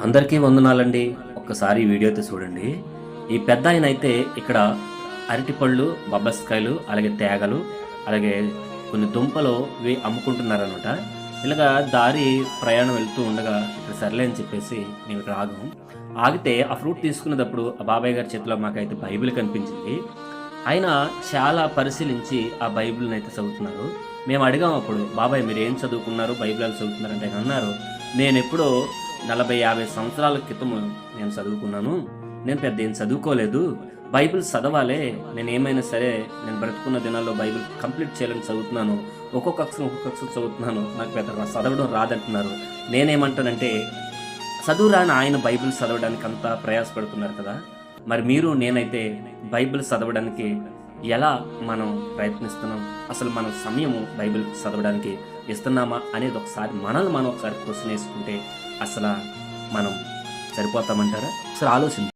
అందరికీ వందనాలండి. ఒక్కసారి ఈ వీడియో అయితే చూడండి. ఈ పెద్దాయనైతే ఇక్కడ అరటిపళ్ళు, బబ్బస్కాయలు, అలాగే తేగలు, అలాగే కొన్ని దుంపలు ఇవి అమ్ముకుంటున్నారనమాట. ఇలాగా దారి ప్రయాణం వెళ్తూ ఉండగా ఇక్కడ సర్లే అని చెప్పేసి మేము ఇక్కడ ఆగాం. ఆగితే ఆ ఫ్రూట్ తీసుకునేటప్పుడు ఆ బాబాయ్ గారి చేతిలో మాకైతే బైబిల్ కనిపించింది. ఆయన చాలా పరిశీలించి ఆ బైబిల్‌ని అయితే చదువుతున్నారు. మేము అడిగాం అప్పుడు, "బాబాయ్ మీరేం చదువుకున్నారు? బైబిల్ ఎలా చదువుతున్నారు?" అంటే ఆయన అన్నారు, "నేనెప్పుడో 40, 50 సంవత్సరాల క్రితం నేను చదువుకున్నాను. నేను పెద్ద ఏం చదువుకోలేదు. బైబిల్ చదవాలే. నేనేమైనా సరే నేను బ్రతుకున్న దినాల్లో బైబిల్ కంప్లీట్ చేయాలని చదువుతున్నాను. ఒక్కొక్క అక్షరం చదువుతున్నాను. నాకు పెద్ద చదవడం రాదంటున్నారు." నేనేమంటానంటే, చదువు రాని ఆయన బైబిల్ చదవడానికి అంత ప్రయాసపడుతున్నారు కదా! మరి మీరు నేనైతే బైబిల్ చదవడానికి ఎలా మనం ప్రయత్నిస్తున్నాం? అసలు మనం సమయము బైబిల్ చదవడానికి ఇస్తున్నామా అనేది ఒకసారి మనల్ని మనం ఒకసారి క్వెషన్ ఏసుకుంటే అసల మనం సరిపోతామంటారా? ఒకసారి ఆలోచించండి.